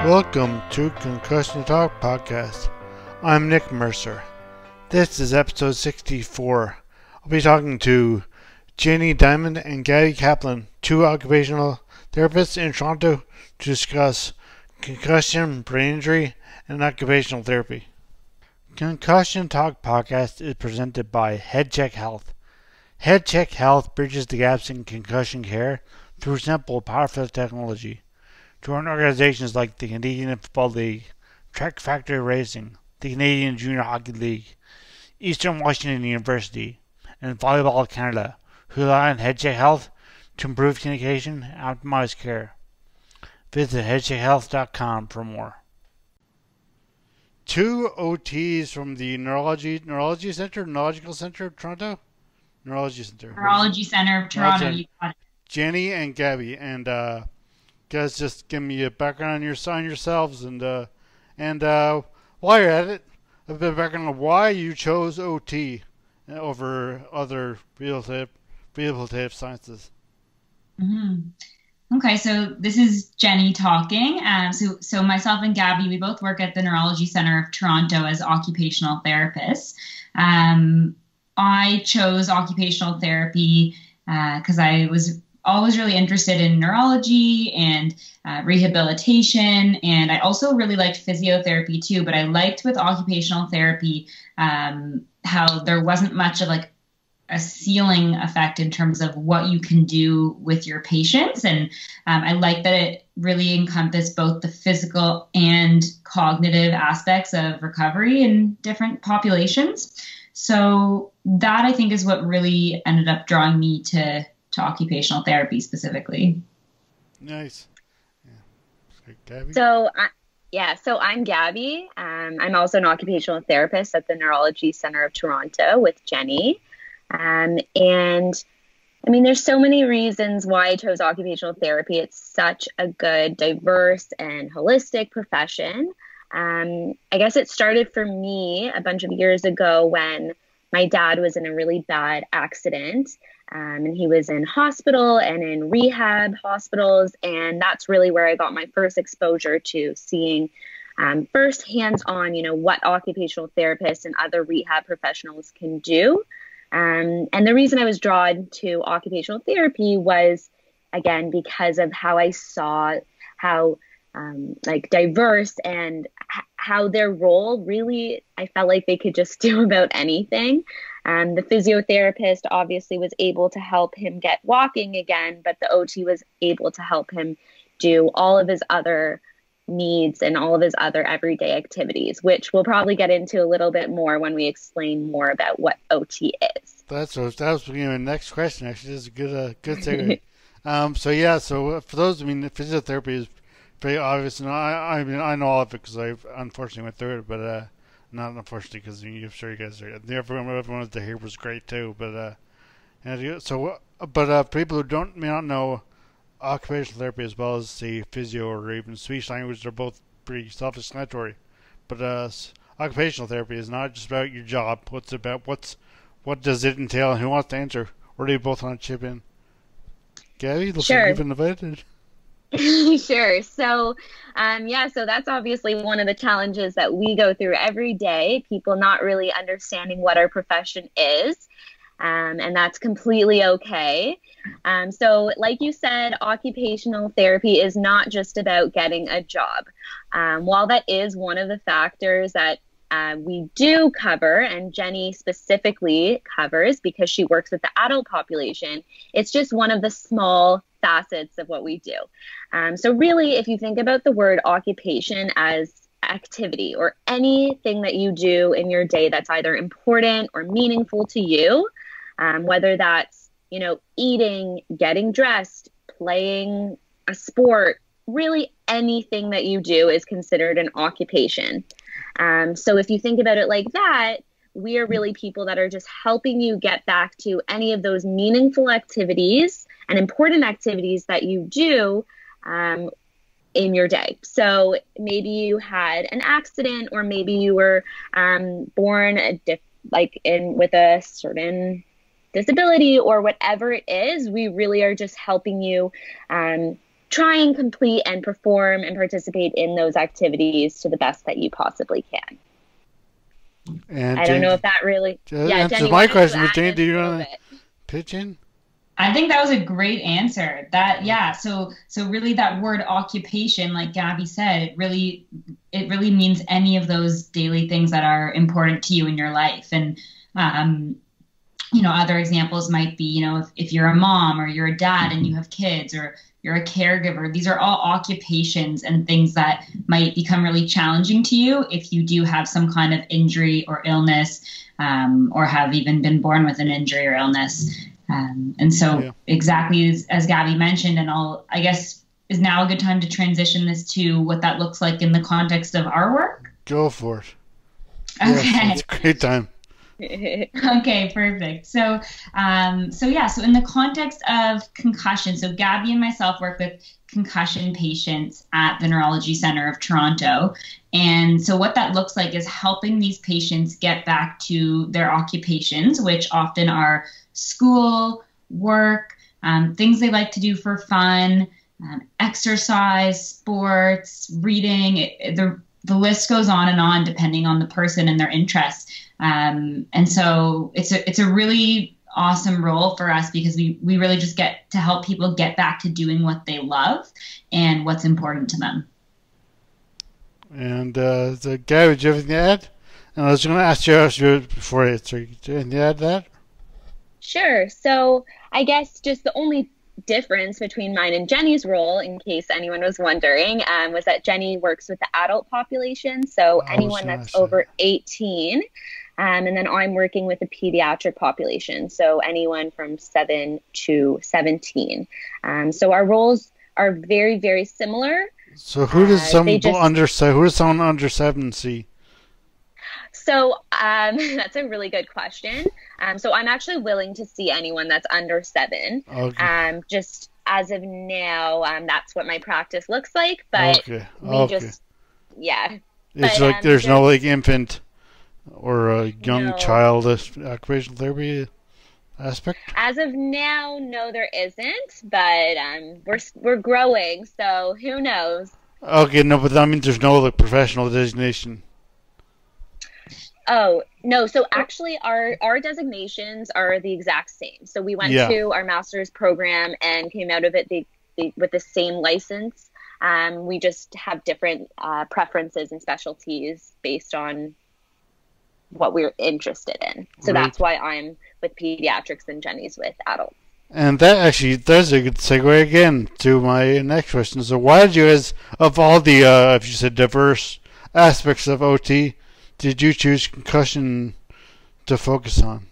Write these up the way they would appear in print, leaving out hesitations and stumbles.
Welcome to Concussion Talk Podcast. I'm Nick Mercer. This is episode 64. I'll be talking to Jenni Diamond and Gabi Kaplan, two occupational therapists in Toronto, to discuss concussion, brain injury, and occupational therapy. Concussion Talk Podcast is presented by HeadCheck Health. HeadCheck Health bridges the gaps in concussion care through simple, powerful technology. Join organizations like the Canadian Football League, Track Factory Racing, the Canadian Junior Hockey League, Eastern Washington University, and Volleyball Canada, who rely on HeadCheck Health to improve communication and optimize care. Visit headcheckhealth.com for more. Two OTs from the Neurology Centre of Toronto? Neurology Centre. Neurology Centre of Toronto. You got it. Jenni and Gabi, and guys, just give me a background on yourselves, and while you're at it, a bit of background on why you chose OT over other rehabilitative sciences. Mm-hmm. Okay, so this is Jenni talking. So myself and Gabi, we both work at the Neurology Centre of Toronto as occupational therapists. I chose occupational therapy because I was always really interested in neurology and rehabilitation, and I also really liked physiotherapy too, but I liked with occupational therapy how there wasn't much of like a ceiling effect in terms of what you can do with your patients, and I like that it really encompassed both the physical and cognitive aspects of recovery in different populations. So that, I think, is what really ended up drawing me to occupational therapy specifically. Nice. Yeah. Gabi? So I'm Gabi. I'm also an occupational therapist at the Neurology Centre of Toronto with Jenni. And I mean, there's so many reasons why I chose occupational therapy. It's such a good, diverse, and holistic profession. I guess it started for me a bunch of years ago when my dad was in a really bad accident. And he was in hospital and in rehab hospitals. And that's really where I got my first exposure to seeing first hands-on, what occupational therapists and other rehab professionals can do. And the reason I was drawn to occupational therapy was, again, because of how I saw how diverse and how their role really, I felt like they could just do about anything. The physiotherapist obviously was able to help him get walking again, but the OT was able to help him do all of his other needs and all of his other everyday activities, which we'll probably get into a little bit more when we explain more about what OT is. That was my next question. Actually, this is a good segue. So for those, physiotherapy is very obvious, and I know all of it because I unfortunately went through it, but not unfortunately, because I'm sure you guys are. Everyone that here was great too, but people who may not know occupational therapy as well as the physio or even speech language, they're both pretty self-explanatory. But occupational therapy is not just about your job. What does it entail, and who wants to answer? Or do you both want to chip in? Gabi, looks like you've been invited. Sure. So, so that's obviously one of the challenges that we go through every day, people not really understanding what our profession is. And that's completely okay. So like you said, occupational therapy is not just about getting a job. While that is one of the factors that we do cover, and Jenni specifically covers because she works with the adult population, it's just one of the small facets of what we do. So really, if you think about the word occupation as activity or anything that you do in your day that's either important or meaningful to you, whether that's, eating, getting dressed, playing a sport, really anything that you do is considered an occupation. So if you think about it like that, we are really people that are just helping you get back to any of those meaningful activities and important activities that you do in your day. So maybe you had an accident, or maybe you were born with a certain disability, or whatever it is. We really are just helping you try and complete and perform and participate in those activities to the best that you possibly can. And I don't know if that really answers Jenni, my question. But Jenni, do you want to pitch in? I think that was a great answer. So really that word occupation, like Gabi said, it really means any of those daily things that are important to you in your life. And other examples might be, if you're a mom or you're a dad and you have kids, or you're a caregiver, these are all occupations and things that might become really challenging to you if you do have some kind of injury or illness, or have even been born with an injury or illness. Exactly as Gabi mentioned, and I guess is now a good time to transition this to what that looks like in the context of our work? Go for it. Okay. Yes, it's a great time. Okay, perfect. So in the context of concussion, so Gabi and myself work with concussion patients at the Neurology Centre of Toronto. And so what that looks like is helping these patients get back to their occupations, which often are school, work, things they like to do for fun, exercise, sports, reading. The list goes on and on depending on the person and their interests. And so it's a really awesome role for us because we really just get to help people get back to doing what they love and what's important to them. And so Gabi, do you have anything to add? And I was going to ask you before I answer, do you have anything to add to that? Sure. So I guess just the only difference between mine and Jenni's role, in case anyone was wondering, was that Jenni works with the adult population, so anyone that's over 18. And then I'm working with the pediatric population, so anyone from 7 to 17. So our roles are very, very similar. So who does someone under 7 see? So that's a really good question. So I'm actually willing to see anyone that's under 7. Okay. Just as of now, that's what my practice looks like. But It's like there's no like infant or a young child occupational therapy aspect. As of now, no, there isn't. But we're growing, so who knows? Okay, no, but that means there's no like professional designation. Oh, no. So actually our designations are the exact same. So we went to our master's program and came out of it with the same license. We just have different preferences and specialties based on what we're interested in. So that's why I'm with pediatrics and Jenni's with adults. And that's a good segue again to my next question. So why did you guys, of all the, if you said diverse aspects of OT, did you choose concussion to focus on?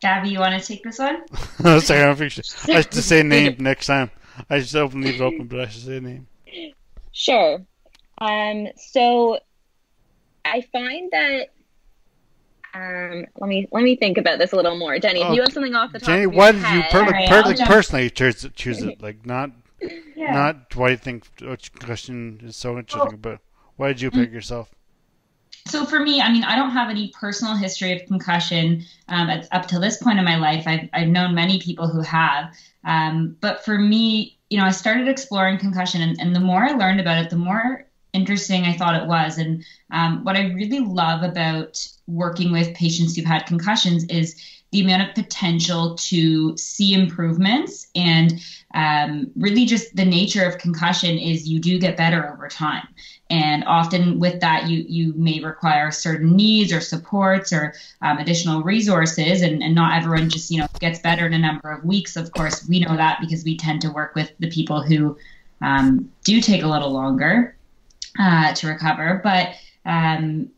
Gabi, you want to take this one? Sorry, I should say name next time. I just leave it open, but I should say a name. Sure. So I find that let me think about this a little more. Jenni, if you have something off the top of your why did head, you personally choose it? Like not why you think concussion is so interesting, but why did you pick yourself? So for me, I don't have any personal history of concussion up to this point in my life. I've known many people who have, but for me, I started exploring concussion, and the more I learned about it, the more interesting I thought it was. And what I really love about working with patients who've had concussions is the amount of potential to see improvements, and really just the nature of concussion is you do get better over time. And often with that, you may require certain needs or supports or additional resources, and not everyone just, gets better in a number of weeks. Of course, we know that because we tend to work with the people who do take a little longer to recover. But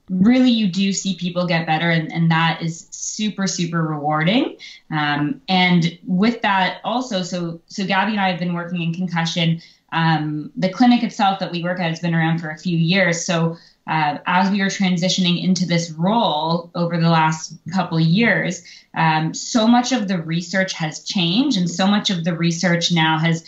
really you do see people get better, and that is super, super rewarding. And with that also, so Gabi and I have been working in concussion. The clinic itself that we work at has been around for a few years. So as we are transitioning into this role over the last couple of years, so much of the research has changed, and so much of the research now has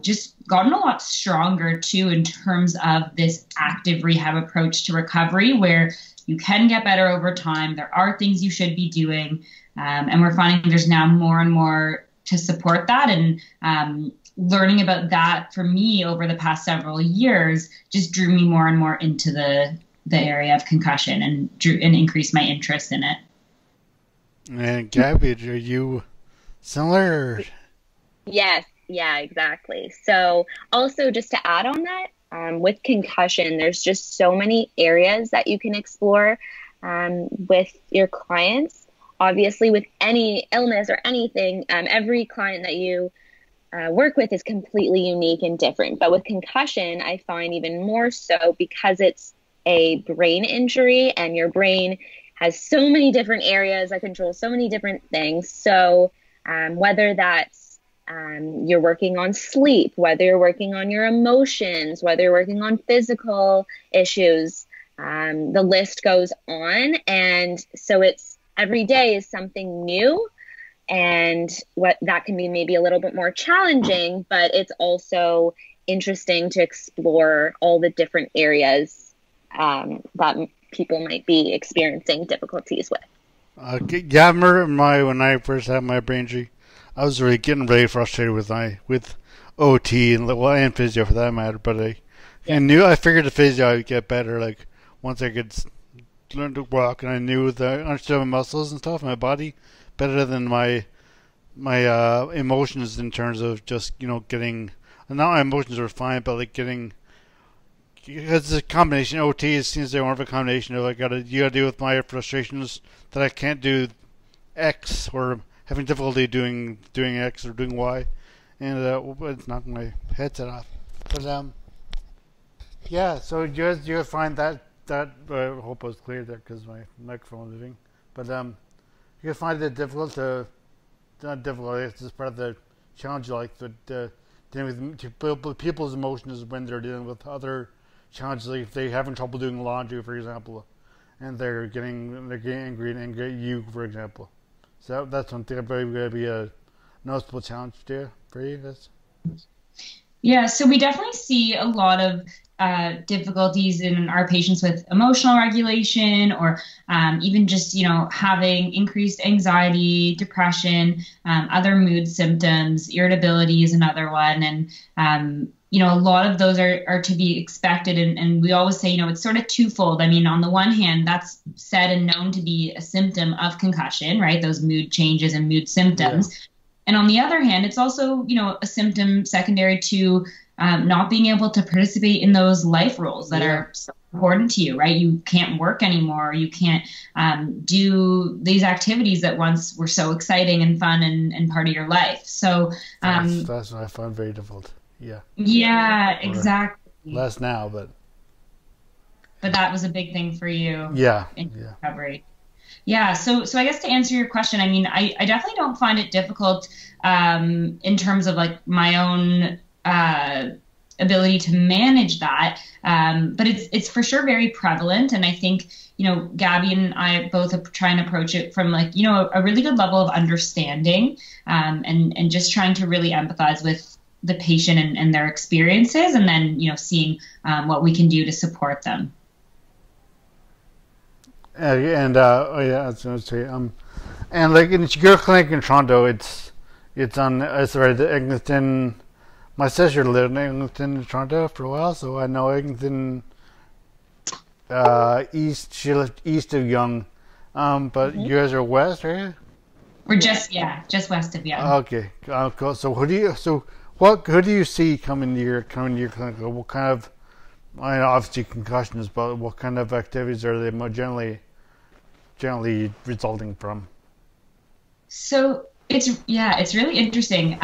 just gotten a lot stronger too in terms of this active rehab approach to recovery, where you can get better over time. There are things you should be doing, and we're finding there's now more and more to support that. And learning about that for me over the past several years just drew me more and more into the area of concussion and increased my interest in it. And Gabi, are you similar? Yes, yeah, exactly. So also just to add on that, with concussion, there's just so many areas that you can explore with your clients. Obviously, with any illness or anything, every client that you work with is completely unique and different. But with concussion, I find even more so because it's a brain injury and your brain has so many different areas that control so many different things. So whether that's you're working on sleep, whether you're working on your emotions, whether you're working on physical issues, the list goes on. And so it's every day is something new. And what that can be maybe a little bit more challenging, but it's also interesting to explore all the different areas that people might be experiencing difficulties with. Yeah, I remember when I first had my brain injury, I was really getting really frustrated with OT and physio for that matter. But I figured the physio I would get better like once I could learn to walk, and I knew that I understood my muscles and stuff, my body better than my emotions in terms of just getting. And now my emotions are fine, but like getting. Because it's a combination. OT seems to be more of a combination of you gotta deal with my frustrations that I can't do X, or having difficulty doing X or doing Y, and it's knocking my headset off. But yeah. So you guys find that I hope I was clear there because my microphone was moving. But you guys find it difficult to not difficult. It's just part of the challenge, dealing with people's emotions when they're dealing with other challenges, like if they're having trouble doing laundry, for example, and they're getting angry and at you, for example. So that's something that probably going to be a noticeable challenge for you. Yeah, so we definitely see a lot of difficulties in our patients with emotional regulation, or even just having increased anxiety, depression, other mood symptoms. Irritability is another one, and a lot of those are to be expected. And we always say, it's sort of twofold. I mean, on the one hand, that's said and known to be a symptom of concussion, right? Those mood changes and mood symptoms. Yeah. And on the other hand, it's also, a symptom secondary to not being able to participate in those life roles that are so important to you, right? You can't work anymore. You can't do these activities that once were so exciting and fun and part of your life. So that's what I find very difficult. Yeah. Yeah, exactly. Less now, but that was a big thing for you. Yeah. In recovery. Yeah. So I guess to answer your question, I mean, I definitely don't find it difficult in terms of like my own ability to manage that. But it's for sure very prevalent. And I think, Gabi and I both try and approach it from like, a really good level of understanding and just trying to really empathize with the patient and their experiences, and then, seeing what we can do to support them. I was going to say, and like in your clinic in Toronto, it's on, the Eglinton. My sister lived in Eglinton, Toronto for a while, so I know Eglinton east. She lived east of Yonge, but you guys are west, are you? We're just west of Yonge. Okay, cool. So who do you see coming to your clinic? What kind of, obviously concussions, but what kind of activities are they more generally resulting from? So it's really interesting.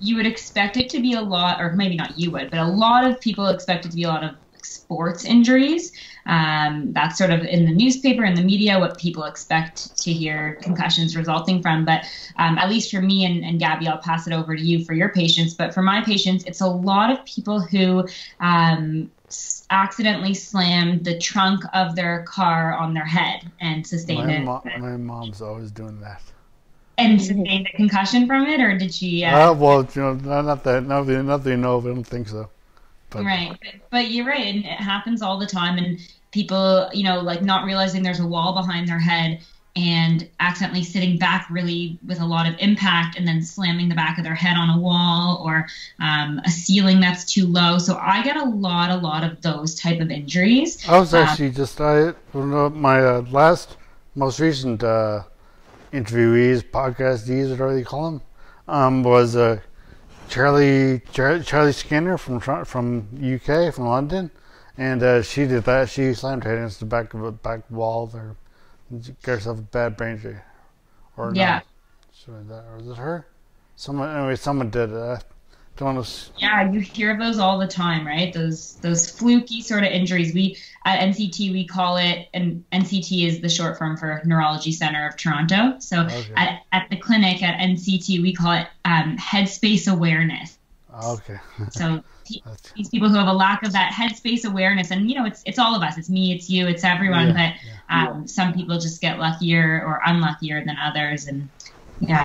You would expect it to be a lot, or maybe not you would, but a lot of people expect it to be a lot of sports injuries. That's sort of in the newspaper and the media what people expect to hear concussions resulting from. But at least for me and Gabi, I'll pass it over to you for your patients. But for my patients, it's a lot of people who accidentally slammed the trunk of their car on their head and sustained it. My mom's always doing that. And sustained a concussion from it, or did she? Well, not that you know of. I don't think so. But. Right, but you're right, and it happens all the time. And people, like not realizing there's a wall behind their head and accidentally sitting back really with a lot of impact and then slamming the back of their head on a wall or a ceiling that's too low. So I get a lot of those type of injuries. I was actually my most recent interviewees, podcastees, whatever you call them, was Charlie Skinner from UK, from London, and she did that. She slammed her head against the back of a back wall there. Got herself a bad brain injury, or yeah. No. So was it her? Someone did it. Yeah, you hear of those all the time, right? Those fluky sort of injuries. We at NCT we call it, and NCT is the short form for Neurology Centre of Toronto. So okay. at the clinic at NCT we call it headspace awareness. Okay. So these people who have a lack of that headspace awareness, and it's all of us. It's me, it's you, it's everyone. But some people just get luckier or unluckier than others, and yeah.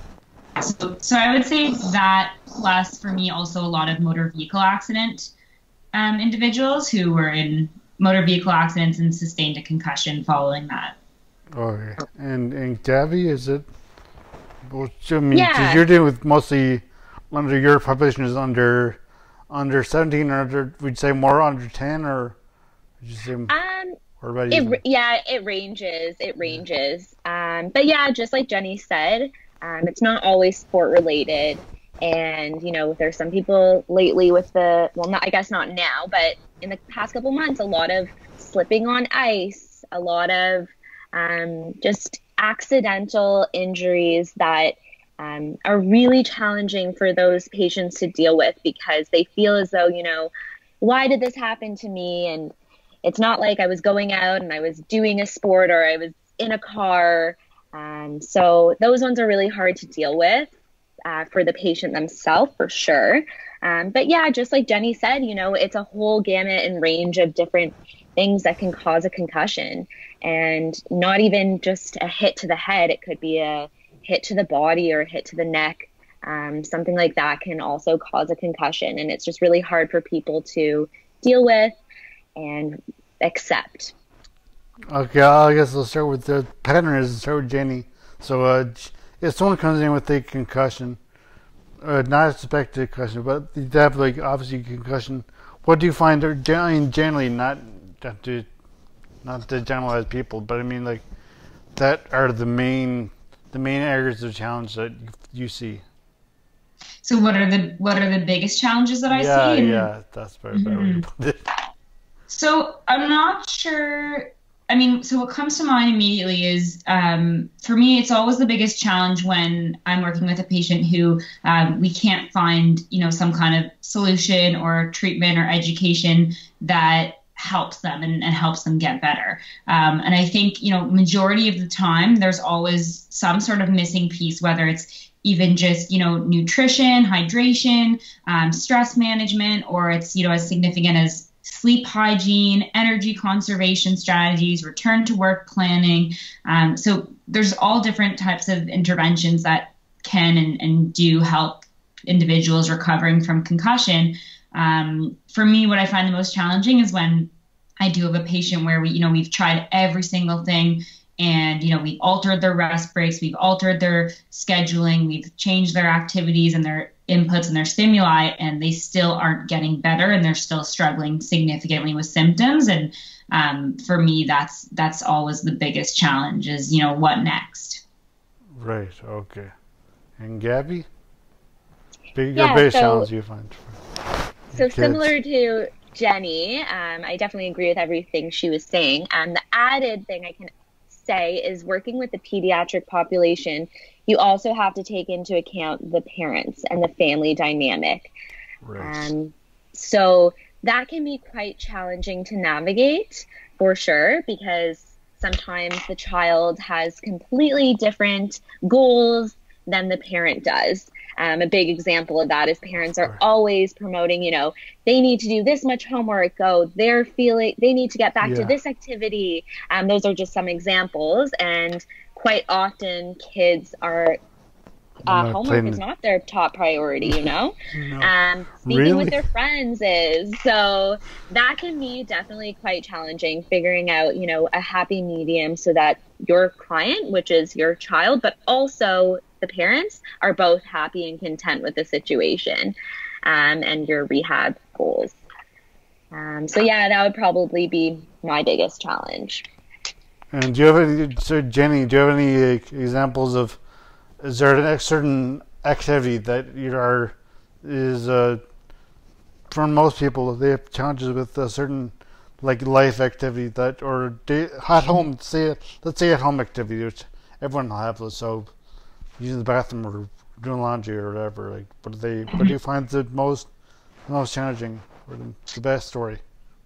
So I would say that, plus for me also a lot of motor vehicle accident individuals who were in motor vehicle accidents and sustained a concussion following that. Okay. And Gabi, is it? Well, I mean, because you're dealing with mostly under your population is under 17 or under, would you say more under 10 or would you say? It ranges. It ranges. But yeah, just like Jenni said. It's not always sport related, and there's some people lately with I guess not now, but in the past couple months, a lot of slipping on ice, a lot of just accidental injuries that are really challenging for those patients to deal with because they feel as though, why did this happen to me? And it's not like I was going out and I was doing a sport or I was in a car. So those ones are really hard to deal with for the patient themselves, for sure. But yeah, just like Jenni said, it's a whole gamut and range of different things that can cause a concussion, and not even just a hit to the head. It could be a hit to the body or a hit to the neck. Something like that can also cause a concussion, and it's just really hard for people to deal with and accept. Okay, I guess we'll start with the pattern is start with Jenni. So if someone comes in with a concussion, not a suspected concussion, but they have obviously concussion, what do you find are generally not to generalize people, but I mean that are the main areas of challenge that you see? So what are the biggest challenges that I see? Yeah, that's very better. So I'm not sure. I mean, so what comes to mind immediately is, for me, it's always the biggest challenge when I'm working with a patient who we can't find, some kind of solution or treatment or education that helps them and helps them get better. And I think, majority of the time, there's always some sort of missing piece, whether it's even just, nutrition, hydration, stress management, or it's, as significant as sleep hygiene, energy conservation strategies, return to work planning. So there's all different types of interventions that can and do help individuals recovering from concussion. For me, what I find the most challenging is when I do have a patient where we've tried every single thing, and we've altered their rest breaks, we've altered their scheduling, we've changed their activities and their inputs and their stimuli, and they still aren't getting better, and they're still struggling significantly with symptoms. And for me, that's always the biggest challenge is, what next? Right. Okay. And Gabi, biggest challenge you find? So similar to Jenni, I definitely agree with everything she was saying. The added thing I can say is working with the pediatric population, you also have to take into account the parents and the family dynamic. Right. So that can be quite challenging to navigate for sure, because sometimes the child has completely different goals than the parent does. A big example of that is parents are always promoting, they need to do this much homework, they need to get back to this activity. Those are just some examples. And quite often kids are homework is not their top priority, you know? No. Speaking Really? with their friends is. So that can be definitely quite challenging, figuring out, you know, a happy medium so that your client, which is your child, but also the parents, are both happy and content with the situation and your rehab goals. So yeah, that would probably be my biggest challenge. And do you have any, so Jenni, do you have any examples of, is there a certain activity that for most people, they have challenges with a certain like life activity that, or let's say at home activity, which everyone will have those, so using the bathroom or doing laundry or whatever, like, what do you find the most challenging or the best story?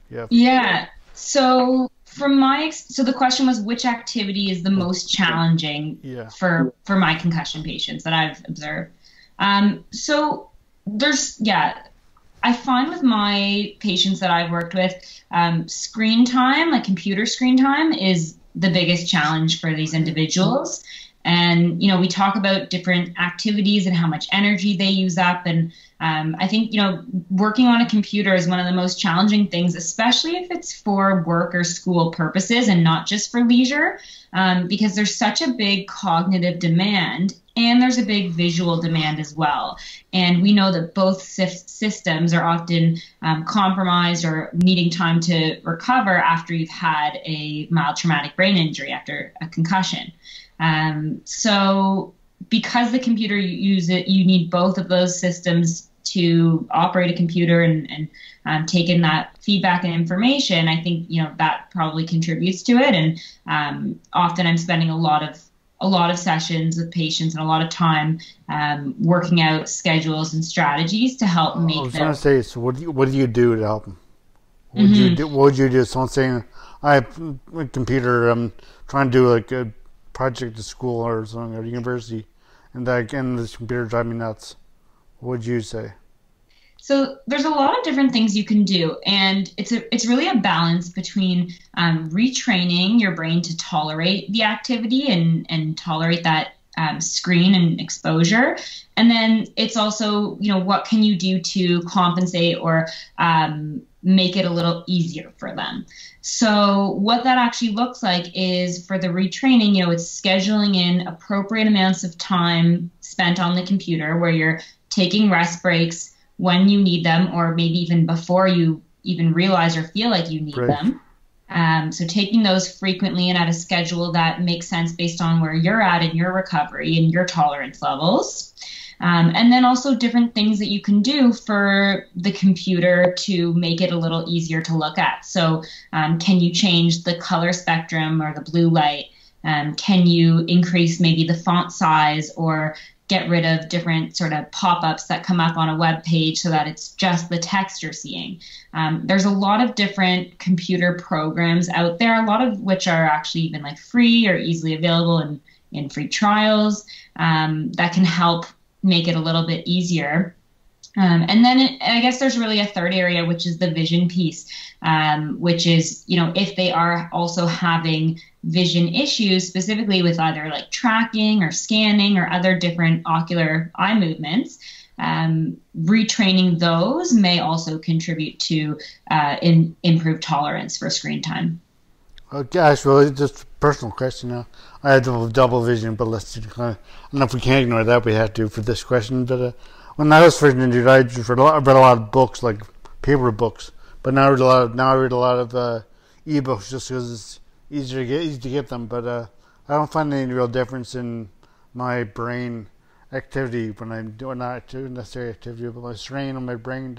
Yeah. So so the question was, which activity is the most challenging for my concussion patients that I've observed? So I find with my patients that I've worked with, screen time, like computer screen time, is the biggest challenge for these individuals. And, you know, we talk about different activities and how much energy they use up. And I think, you know, working on a computer is one of the most challenging things, especially if it's for work or school purposes and not just for leisure, because there's such a big cognitive demand and there's a big visual demand as well. And we know that both systems are often compromised or needing time to recover after you've had a mild traumatic brain injury after a concussion. So because the computer you need both of those systems to operate a computer and take in that feedback and information. I think, you know, that probably contributes to it. And often I'm spending a lot of sessions with patients and a lot of time working out schedules and strategies to help make them. I was going to say, so what do you do to help them? What would you do? Someone saying, I have a computer, I'm trying to do like a project at school or something at university, and this computer drives me nuts. What would you say? So there's a lot of different things you can do, and it's really a balance between retraining your brain to tolerate the activity and tolerate that screen and exposure, and then it's also, you know, what can you do to compensate or make it a little easier for them. So what that actually looks like is, for the retraining, you know, it's scheduling in appropriate amounts of time spent on the computer where you're taking rest breaks when you need them, or maybe even before you even realize or feel like you need them. So taking those frequently and at a schedule that makes sense based on where you're at in your recovery and your tolerance levels. And then also different things that you can do for the computer to make it a little easier to look at. So can you change the color spectrum or the blue light? Can you increase maybe the font size or get rid of different sort of pop-ups that come up on a web page so that it's just the text you're seeing? There's a lot of different computer programs out there, a lot of which are actually even like free or easily available in free trials that can help make it a little bit easier. And then I guess there's really a third area, which is the vision piece, which is, you know, if they are also having vision issues, specifically with either like tracking or scanning or other different ocular eye movements, retraining those may also contribute to improved tolerance for screen time. Okay, actually, just a personal question now. I had double vision, but let's I don't know if we can ignore that. We have to for this question. But when I was first injured, I read a lot of books, like paper books. But now I read a lot of e-books just because it's easy to get them. But I don't find any real difference in my brain activity when I'm doing not necessarily activity, but my strain on my brain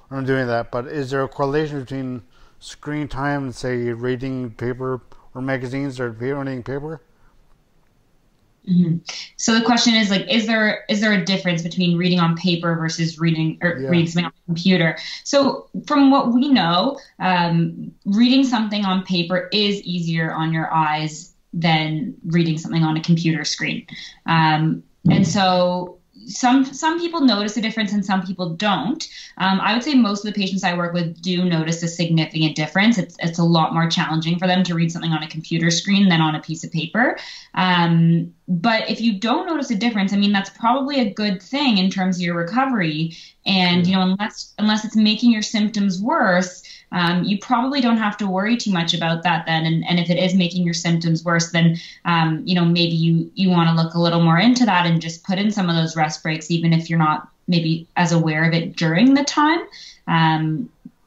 when I'm doing that. But is there a correlation between screen time and, say, reading paper or magazines or reading paper? Mm-hmm. So the question is, like, is there a difference between reading on paper versus reading something on a computer? So from what we know, reading something on paper is easier on your eyes than reading something on a computer screen. And so some people notice a difference and some people don't. I would say most of the patients I work with do notice a significant difference. It's a lot more challenging for them to read something on a computer screen than on a piece of paper. But if you don't notice a difference, I mean, that's probably a good thing in terms of your recovery. And, unless it's making your symptoms worse, you probably don't have to worry too much about that then. And if it is making your symptoms worse, then, maybe you want to look a little more into that and just put in some of those rest breaks, even if you're not maybe as aware of it during the time.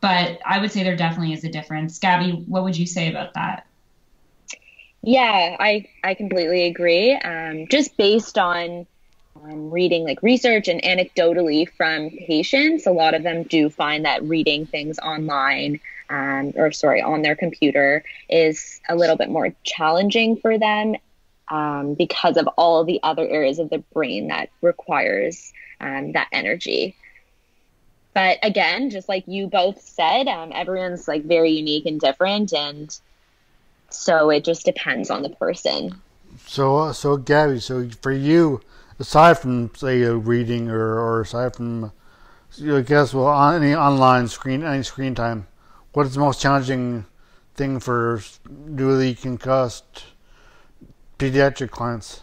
But I would say there definitely is a difference. Gabi, what would you say about that? Yeah, I completely agree. Just based on reading like research and anecdotally from patients, a lot of them do find that reading things online, on their computer is a little bit more challenging for them because of all the other areas of the brain that requires that energy. But again, just like you both said, everyone's like very unique and different, and so it just depends on the person. So Gabi, so for you, aside from say reading or aside from, I guess, any online any screen time, what is the most challenging thing for newly concussed pediatric clients?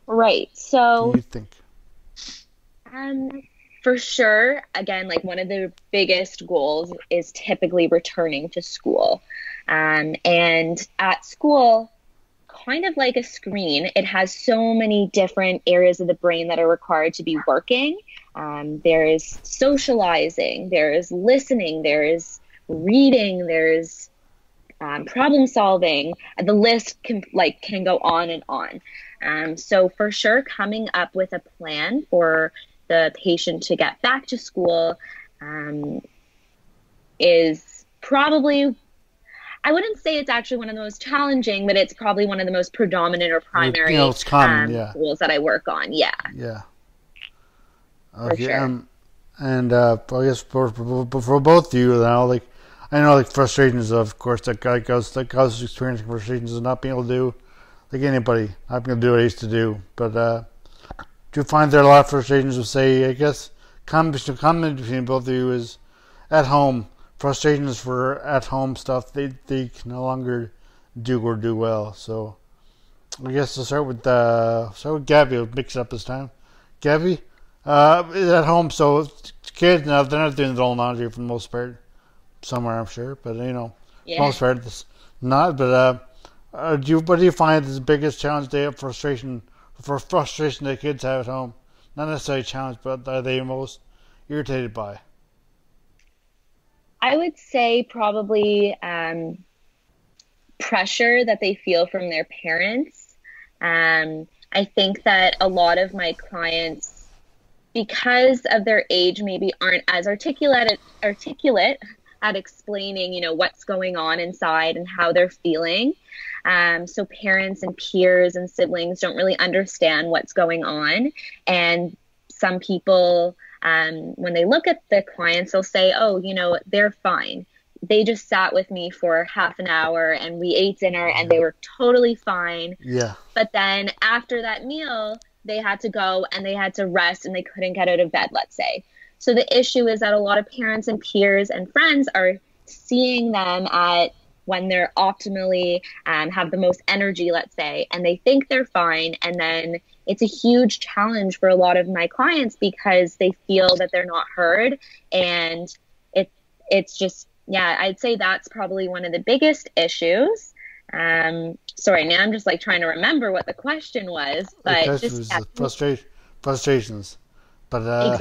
Right. So do you think? For sure, again, like one of the biggest goals is typically returning to school. And at school, kind of like a screen, it has so many different areas of the brain that are required to be working. There is socializing, there is listening, there is reading, there's problem solving. The list can go on and on. So for sure, coming up with a plan for the patient to get back to school is probably, I wouldn't say it's actually one of the most challenging, but it's probably one of the most predominant or primary it's common, goals that I work on. Yeah. Yeah. For Okay. sure. And I guess for both of you now, like I know like frustrations, of course, that I was experiencing frustrations of not being able to do, like anybody, not being able to do what I used to do. But do you find there are a lot of frustrations with, say, I guess, common between both of you is at home, frustrations for at home stuff they can no longer do or do well. So I guess I'll start with Gabi. I'll mix it up this time. Gabi, is at home, so kids now they're not doing their own laundry for the most part. Somewhere I'm sure, but most part it's not. But what do you find is the biggest challenge they have frustration that kids have at home? Not necessarily challenge, but are they most irritated by? I would say probably pressure that they feel from their parents. I think that a lot of my clients, because of their age, maybe aren't as articulate at explaining, what's going on inside and how they're feeling. So parents and peers and siblings don't really understand what's going on. And some people, when they look at the clients, they'll say, oh, they're fine. They just sat with me for half an hour and we ate dinner and they were totally fine. Yeah. But then after that meal, they had to go and they had to rest and they couldn't get out of bed, let's say. So the issue is that a lot of parents and peers and friends are seeing them at when they're optimally have the most energy, let's say, and they think they're fine. And then it's a huge challenge for a lot of my clients because they feel that they're not heard. And it's just, I'd say that's probably one of the biggest issues. Sorry, now I'm just trying to remember what the question was, but just frustrations. But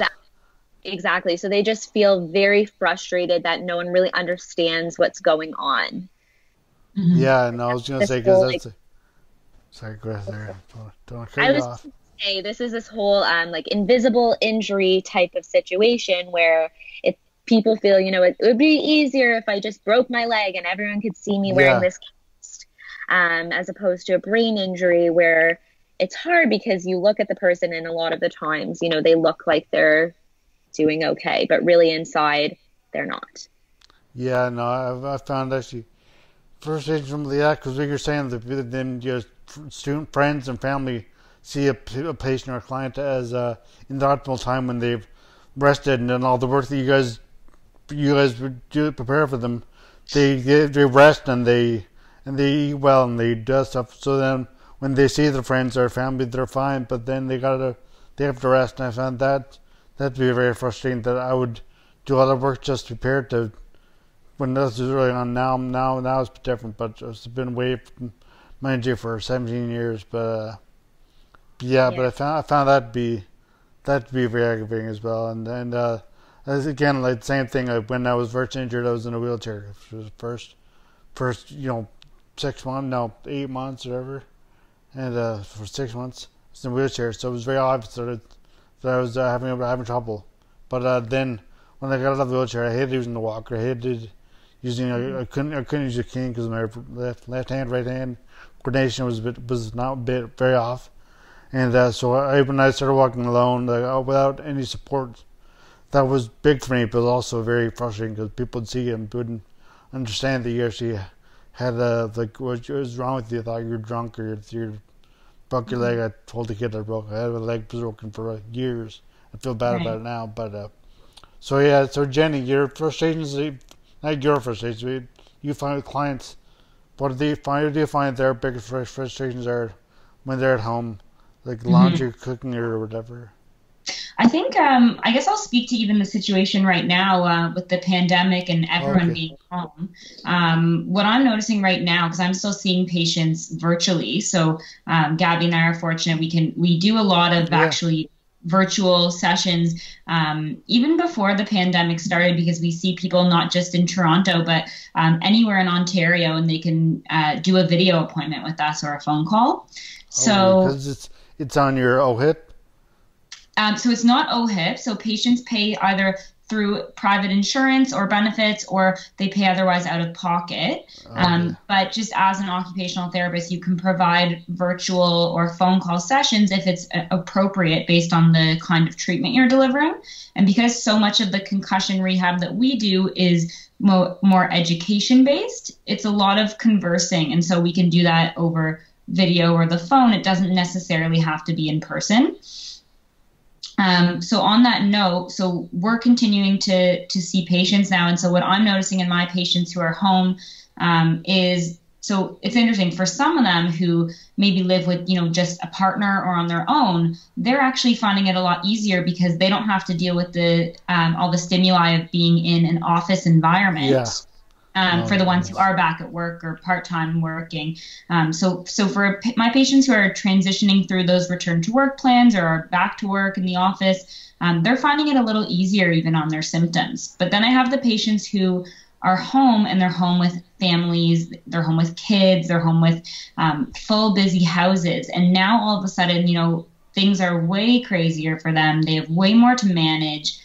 Exactly. So they just feel very frustrated that no one really understands what's going on. Mm-hmm. Yeah, no, I was going to say, because that's sorry, go ahead there. Don't cut you off. Say this is this whole invisible injury type of situation where people feel, it would be easier if I just broke my leg and everyone could see me wearing this cast, as opposed to a brain injury where it's hard because you look at the person and a lot of the times, they look like they're doing okay, but really inside they're not. Yeah, no, I found actually frustration from the because what you're saying, then your student friends and family see a patient or a client as in the optimal time when they've rested and done all the work that you guys would do prepare for them. They rest and they eat well and they do stuff. So then when they see their friends or family, they're fine, but then they have to rest. And I found that to be very frustrating. That I would do a lot of work just to prepare to when this was early on. Now it's different, but it's been away from my injury for 17 years. But but I found that to be very aggravating as well. And as again, like the same thing. Like when I was first injured, I was in a wheelchair. It was first 6 months, no, 8 months, or whatever. And for 6 months, I was in a wheelchair, so it was very obvious that I was having trouble. But then when I got out of the wheelchair, I hated using the walker. I hated using. I couldn't use a cane because my left hand, right hand coordination was not very off. And so when I started walking alone, without any support, that was big for me, but also very frustrating because people would see it and wouldn't understand that you actually had what was wrong with you. I thought you were drunk or you broke your leg. I told the kid I had my leg broken for years. I feel bad about it now, but so Jenny, your frustrations, not your frustrations, you find with clients. What do they find? What do you find their biggest frustrations are when they're at home, like laundry, cooking, or whatever? I think, I guess I'll speak to even the situation right now with the pandemic and everyone being home. What I'm noticing right now, because I'm still seeing patients virtually, so Gabi and I are fortunate we do a lot of actually virtual sessions even before the pandemic started, because we see people not just in Toronto but anywhere in Ontario, and they can do a video appointment with us or a phone call. So because it's on your OHIP. So it's not OHIP. So patients pay either through private insurance or benefits, or they pay otherwise out of pocket. But just as an occupational therapist, you can provide virtual or phone call sessions if it's appropriate based on the kind of treatment you're delivering. And because so much of the concussion rehab that we do is more education based, it's a lot of conversing. And so we can do that over video or the phone. It doesn't necessarily have to be in person. So on that note, so we're continuing to see patients now. And so what I'm noticing in my patients who are home is, so it's interesting for some of them who maybe live with, just a partner or on their own, they're actually finding it a lot easier because they don't have to deal with the all the stimuli of being in an office environment. Yeah. For the ones who are back at work or part-time working. So for my patients who are transitioning through those return to work plans or are back to work in the office, they're finding it a little easier even on their symptoms. But then I have the patients who are home, and they're home with families, they're home with kids, they're home with full busy houses. And now all of a sudden, things are way crazier for them. They have way more to manage.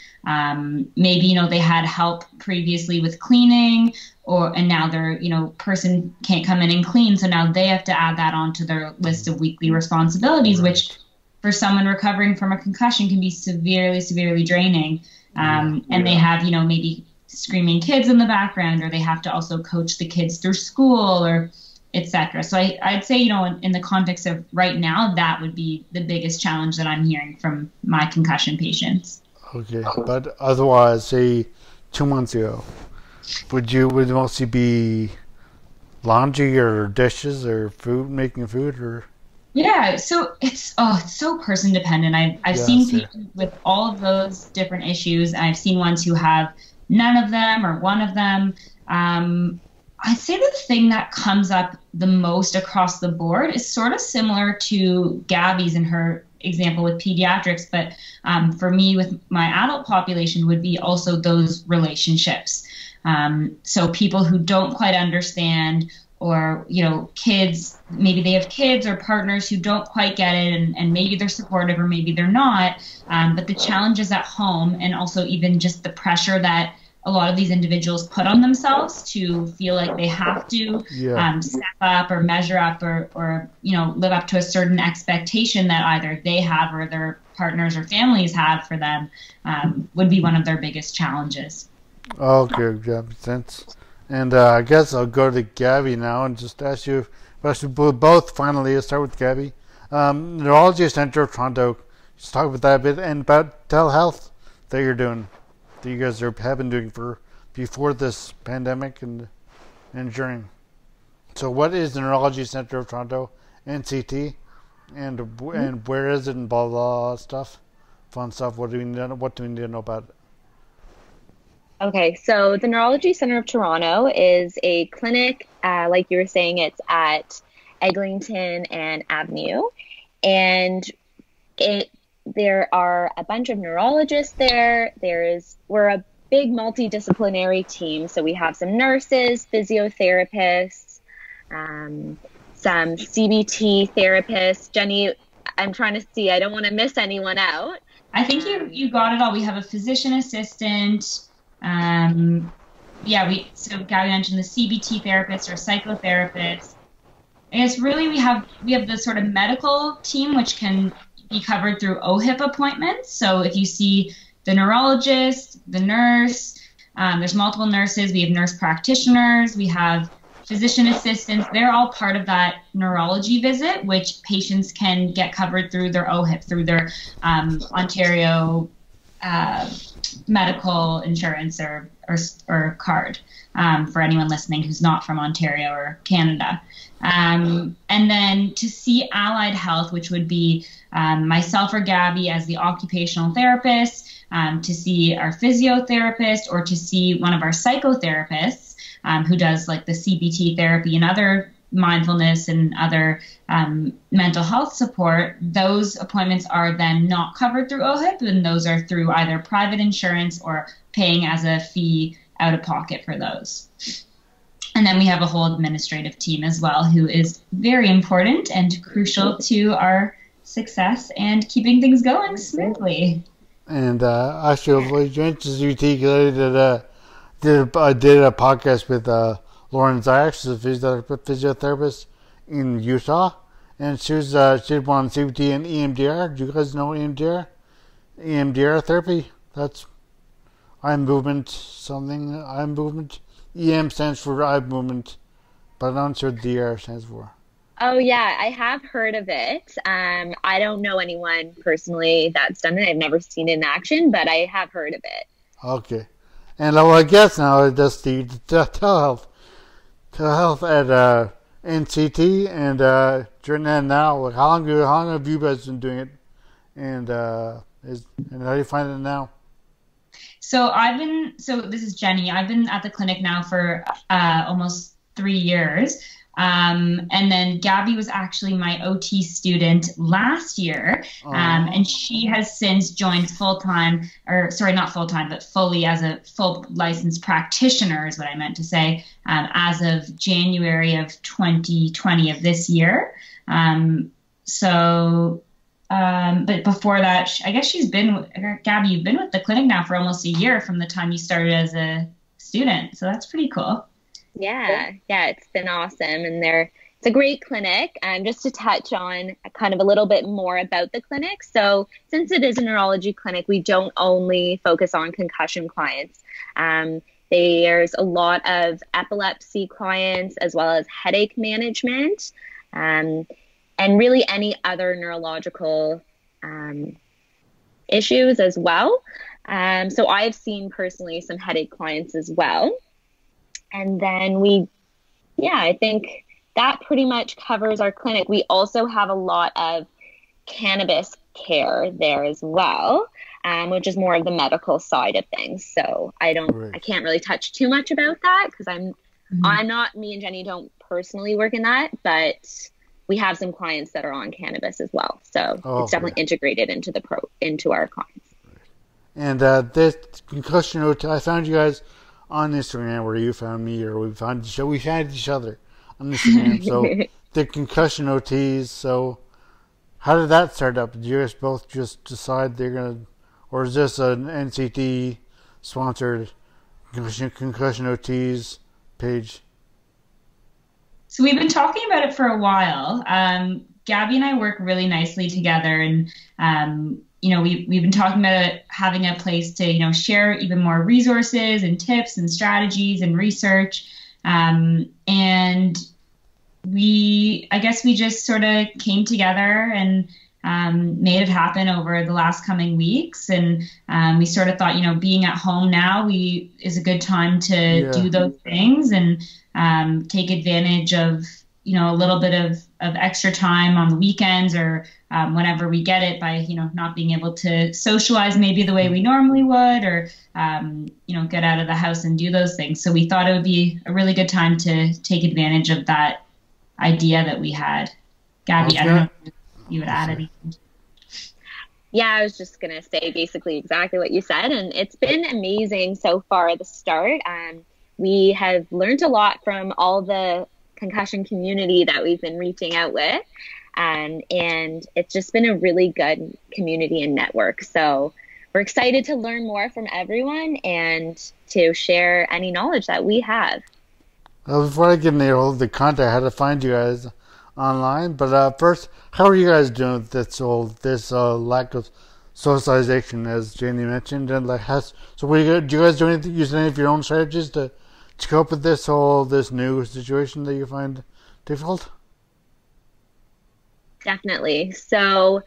Maybe, they had help previously with cleaning, and now their, person can't come in and clean. So now they have to add that onto their list of weekly responsibilities, which for someone recovering from a concussion can be severely, severely draining. And they have, maybe screaming kids in the background, or they have to also coach the kids through school, or etc. So I'd say, in the context of right now, that would be the biggest challenge that I'm hearing from my concussion patients. Okay, but otherwise, say 2 months ago, would it mostly be laundry or dishes or making food, or? Yeah, so it's so person dependent. I've seen people with all of those different issues. I've seen ones who have none of them or one of them. I'd say the thing that comes up the most across the board is sort of similar to Gabi's in her example with pediatrics, but for me with my adult population would be also those relationships. So people who don't quite understand, or kids, maybe they have kids or partners who don't quite get it, and maybe they're supportive or maybe they're not, but the challenges at home, and also even just the pressure that a lot of these individuals put on themselves to feel like they have to step up or measure up or live up to a certain expectation that either they have or their partners or families have for them would be one of their biggest challenges. Okay, that makes sense. And I guess I'll go to Gabi now and just ask you both finally. I'll start with Gabi. Neurology Centre of Toronto. Just talk about that a bit, and about telehealth that you're doing, that you guys have been doing before this pandemic and during. So what is the Neurology Centre of Toronto, NCT, and where is it and blah blah stuff, fun stuff. What do we need to know about it? Okay, so the Neurology Centre of Toronto is a clinic, like you were saying, it's at Eglinton and Avenue, and there are a bunch of neurologists there. We're a big multidisciplinary team, so we have some nurses, physiotherapists, some CBT therapists. Jenni, I'm trying to see, I don't want to miss anyone out. I think you got it all. We have a physician assistant. So Gabi mentioned the CBT therapist or psychotherapist. I guess really we have the sort of medical team, which can be covered through OHIP appointments. So if you see the neurologist, the nurse, there's multiple nurses, we have nurse practitioners, we have physician assistants. They're all part of that neurology visit, which patients can get covered through their OHIP, through their Ontario medical insurance or card, for anyone listening who's not from Ontario or Canada. And then to see allied health, which would be myself or Gabi as the occupational therapist, to see our physiotherapist, or to see one of our psychotherapists who does like the CBT therapy and other mindfulness and other mental health support. Those appointments are then not covered through OHIP, and those are through either private insurance or paying as a fee out of pocket for those. And then we have a whole administrative team as well, who is very important and crucial to our success and keeping things going smoothly. And actually, you mentioned UT, I did a podcast with Lauren Zayach, she's a physiotherapist in Utah, and she was she did one CBT and EMDR. Do you guys know EMDR? EMDR therapy. That's eye movement something. Eye movement. EM stands for eye movement, but I'm not sure what DR stands for. Oh yeah, I have heard of it. I don't know anyone personally that's done it. I've never seen it in action, but I have heard of it. Okay, and I guess now just the telehealth at NCT and during that now. Like how long have you guys been doing it, and how do you find it now? So this is Jenni. I've been at the clinic now for almost 3 years. And then Gabi was actually my OT student last year. And she has since joined full-time, or sorry, not full-time, but fully as a full licensed practitioner is what I meant to say, as of January of 2020 of this year. But before that, I guess Gabi, you've been with the clinic now for almost a year from the time you started as a student. So that's pretty cool. Yeah, it's been awesome. And it's a great clinic. Just to touch on kind of a little bit more about the clinic. So since it is a neurology clinic, we don't only focus on concussion clients. There's a lot of epilepsy clients as well as headache management. And really any other neurological issues as well. So I've seen personally some headache clients as well. And then I think that pretty much covers our clinic. We also have a lot of cannabis care there as well, which is more of the medical side of things. So I can't really touch too much about that because me and Jenni don't personally work in that, but we have some clients that are on cannabis as well. So it's definitely integrated into our clients. And this concussion OT, I found you guys on Instagram, where you found me, or we found each other on Instagram. So the concussion OTs. So how did that start up? Did you guys both just decide they're gonna, or is this an NCT sponsored concussion OTs page? So we've been talking about it for a while. Gabi and I work really nicely together, and we've been talking about having a place to share even more resources and tips and strategies and research. And we just sort of came together and made it happen over the last coming weeks. And we sort of thought, being at home now is a good time to do those things and take advantage of a little bit of extra time on the weekends or whenever we get it by, not being able to socialize maybe the way we normally would, or, get out of the house and do those things. So we thought it would be a really good time to take advantage of that idea that we had. Gabi, I don't know if you would add anything. Yeah, I was just going to say basically exactly what you said. And it's been amazing so far at the start. We have learned a lot from all the concussion community that we've been reaching out with. And it's just been a really good community and network. So we're excited to learn more from everyone and to share any knowledge that we have. Well, before I get into all the content, I had to find you guys online. But first, how are you guys doing with this lack of socialization, as Jenni mentioned? And do you guys use any of your own strategies to cope with this new situation that you find difficult? Definitely. So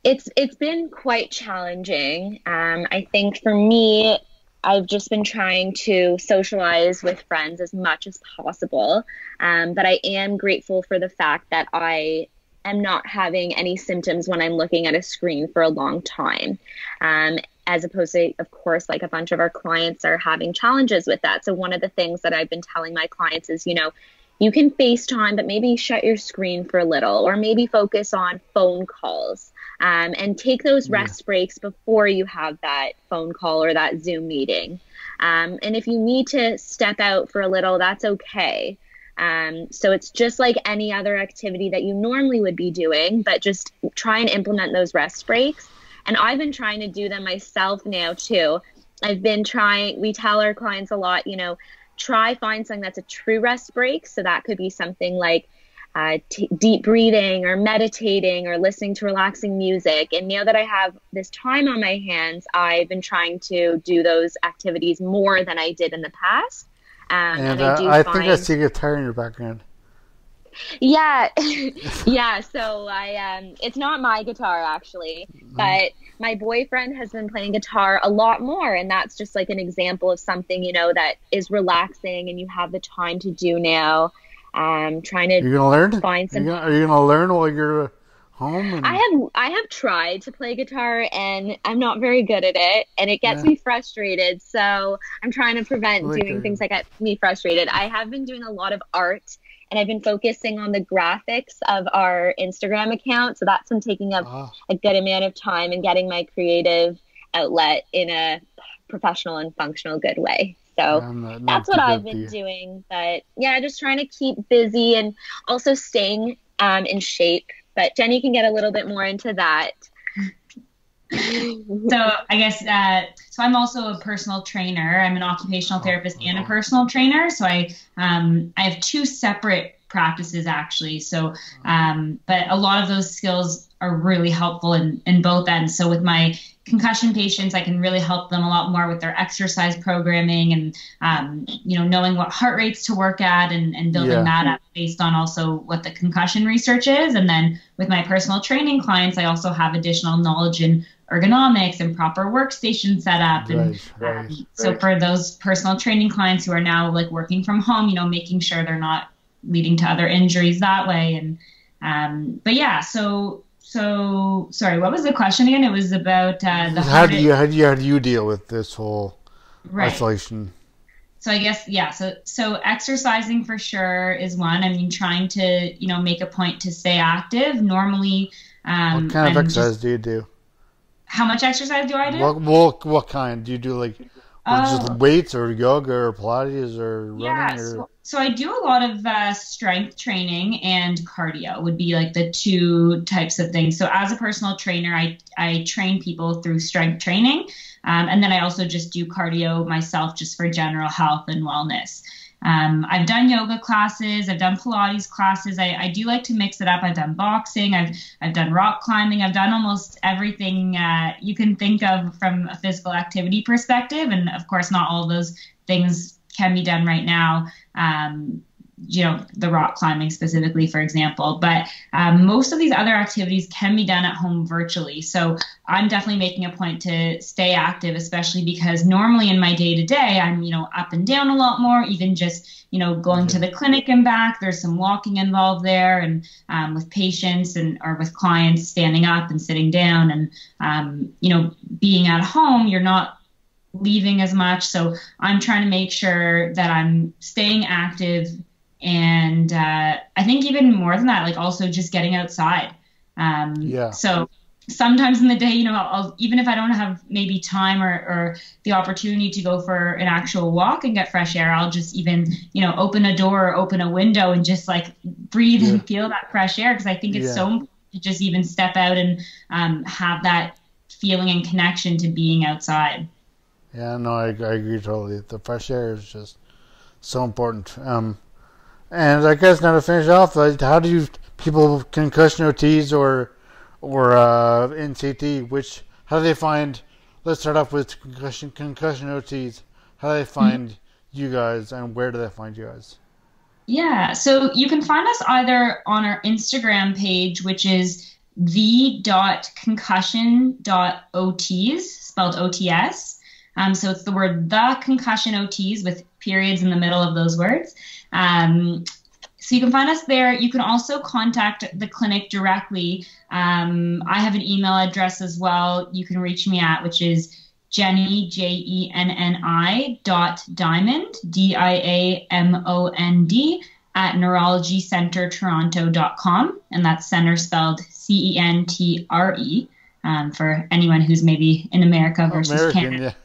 it's been quite challenging. I think for me, I've just been trying to socialize with friends as much as possible. But I am grateful for the fact that I am not having any symptoms when I'm looking at a screen for a long time. As opposed to, of course, like a bunch of our clients are having challenges with that. So one of the things that I've been telling my clients is, you can FaceTime, but maybe shut your screen for a little, or maybe focus on phone calls, and take those rest breaks before you have that phone call or that Zoom meeting. And if you need to step out for a little, that's okay. So it's just like any other activity that you normally would be doing, but just try and implement those rest breaks. And I've been trying to do them myself now too. We tell our clients a lot, find something that's a true rest break. So that could be something like deep breathing or meditating or listening to relaxing music. And now that I have this time on my hands, I've been trying to do those activities more than I did in the past. And I think I see a guitar in your background. Yeah. Yeah. So it's not my guitar actually, but my boyfriend has been playing guitar a lot more. And that's just like an example of something, that is relaxing and you have the time to do now. Trying to You're gonna learn? Find some. Are you gonna learn while you're home? I have tried to play guitar and I'm not very good at it, and it gets me frustrated. So I'm trying to prevent doing things that get me frustrated. I have been doing a lot of art, and I've been focusing on the graphics of our Instagram account. So that's been taking up a good amount of time and getting my creative outlet in a professional and functional good way. So that's what I've been doing. But yeah, just trying to keep busy and also staying in shape. But Jenni can get a little bit more into that. So I guess, so I'm also a personal trainer. I'm an occupational therapist and a personal trainer. So I have two separate practices actually. So, but a lot of those skills are really helpful in both ends. So with my concussion patients, I can really help them a lot more with their exercise programming and, knowing what heart rates to work at and building that up based on also what the concussion research is. And then with my personal training clients, I also have additional knowledge in ergonomics and proper workstation setup. And so for those personal training clients who are now like working from home, making sure they're not leading to other injuries that way. And, but yeah, so sorry, what was the question again? It was about how do you deal with this whole isolation? So I guess so exercising for sure is one. I mean, trying to make a point to stay active. Normally, what kind of exercise do you do? How much exercise do I do? What kind do you do? Like just weights or yoga or Pilates or running? Yeah, so I do a lot of strength training and cardio would be like the two types of things. So as a personal trainer, I train people through strength training. And then I also just do cardio myself just for general health and wellness. I've done yoga classes. I've done Pilates classes. I do like to mix it up. I've done boxing. I've done rock climbing. I've done almost everything you can think of from a physical activity perspective. And of course, not all of those things can be done right now. the rock climbing specifically, for example. But most of these other activities can be done at home virtually. So I'm definitely making a point to stay active, especially because normally in my day-to-day, I'm, up and down a lot more, even just, going to the clinic and back. There's some walking involved there, and with patients or with clients, standing up and sitting down, and, being at home, you're not leaving as much. So I'm trying to make sure that I'm staying active. And I think even more than that, like also just getting outside. So sometimes in the day, I'll, even if I don't have maybe time or the opportunity to go for an actual walk and get fresh air, I'll just even, open a door or open a window and just like breathe and feel that fresh air. Because I think it's so important to just even step out and have that feeling and connection to being outside. Yeah, no, I agree totally. The fresh air is just so important. And I guess now to finish off, like, how do people concussion OTs or NCT, how do they find? Let's start off with concussion OTs. How do they find you guys, and where do they find you guys? Yeah, so you can find us either on our Instagram page, which is the.concussion.ots, spelled OTS. So it's the word the concussion OTs with periods in the middle of those words. So you can find us there. You can also contact the clinic directly. I have an email address as well you can reach me at, which is Jenni, JENNI .diamond, DIAMOND, at neurologycentertoronto.com. And that's center spelled CENTRE, for anyone who's maybe in America versus Canada.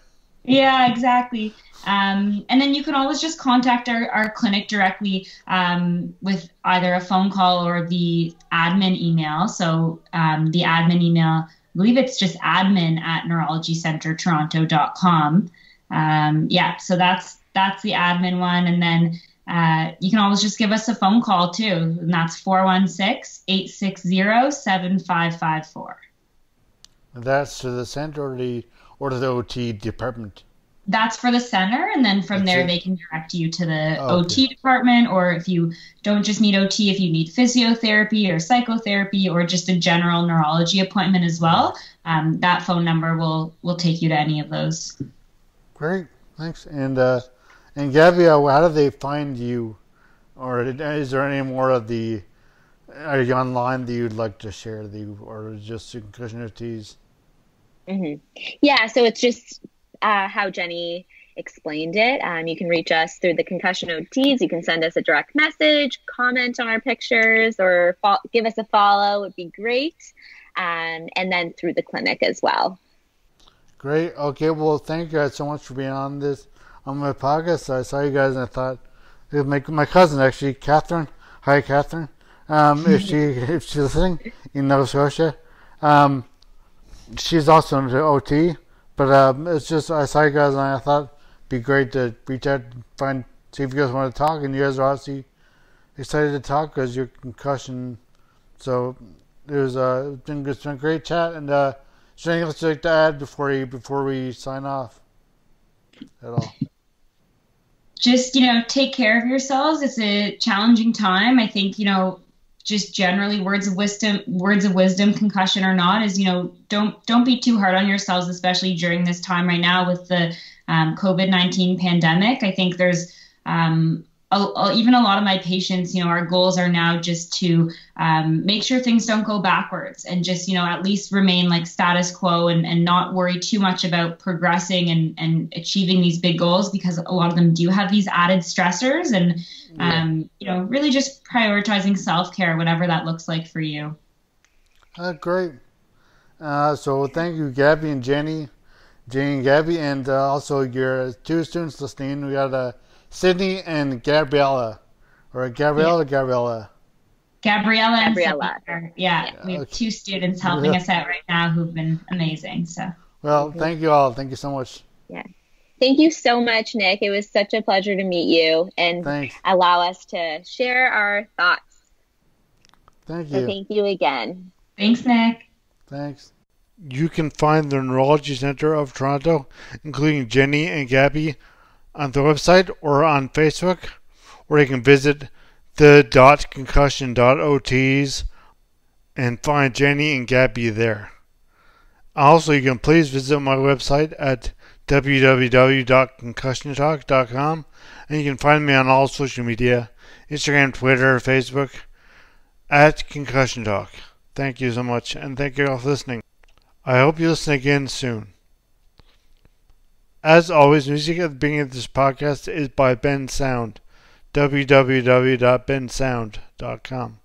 Yeah, exactly. And then you can always just contact our clinic directly with either a phone call or the admin email. So the admin email, I believe it's just admin@neurologycentertoronto.com. So that's the admin one. And then you can always just give us a phone call too. And that's 416-860-7554. That's to the center or to the OT department? That's for the center, and then from there they can direct you to the OT department, or if you don't just need OT, if you need physiotherapy or psychotherapy or just a general neurology appointment as well, that phone number will take you to any of those. Great, thanks. And Gabi, how do they find you? Or is there any more of are you online that you'd like to share, or just concussion OTs? Mm-hmm. Yeah, so it's just how Jenni explained it. You can reach us through the concussion OTs. You can send us a direct message, comment on our pictures, or give us a follow would be great. And then through the clinic as well. Great. Okay. Well, thank you guys so much for being on my podcast. I saw you guys and I thought my cousin actually, Catherine. Hi, Catherine. If she's listening in Nova Scotia, she's also into OT. But it's just, I saw you guys and I thought it'd be great to reach out and see if you guys want to talk. And you guys are obviously excited to talk because your concussion. So it's been a great chat. And is there anything else you'd like to add before we sign off at all? Just, take care of yourselves. It's a challenging time. I think, just generally words of wisdom, concussion or not, is, don't be too hard on yourselves, especially during this time right now with the COVID-19 pandemic. I think there's even a lot of my patients, our goals are now just to make sure things don't go backwards and just, at least remain like status quo and not worry too much about progressing and achieving these big goals, because a lot of them do have these added stressors and, really just prioritizing self-care, whatever that looks like for you. Great. So thank you, Gabi and Jenni and Gabi, and also your two students listening. We got Sydney and Gabriella, or Gabriella. Gabriella. And Sydney. Yeah, we have two students helping us out right now who've been amazing. So. Well, thank you all. Thank you so much. Yeah. Thank you so much, Nick. It was such a pleasure to meet you and allow us to share our thoughts. Thank you. So thank you again. Thanks, Nick. Thanks. You can find the Neurology Centre of Toronto, including Jenni and Gabi, on the website or on Facebook, or you can visit the .concussion.ots and find Jenni and Gabi there. Also, you can please visit my website at www.concussiontalk.com, and you can find me on all social media, Instagram, Twitter, Facebook, at Concussion Talk. Thank you so much, and thank you all for listening. I hope you listen again soon. As always, music at the beginning of this podcast is by Ben Sound, www.bensound.com.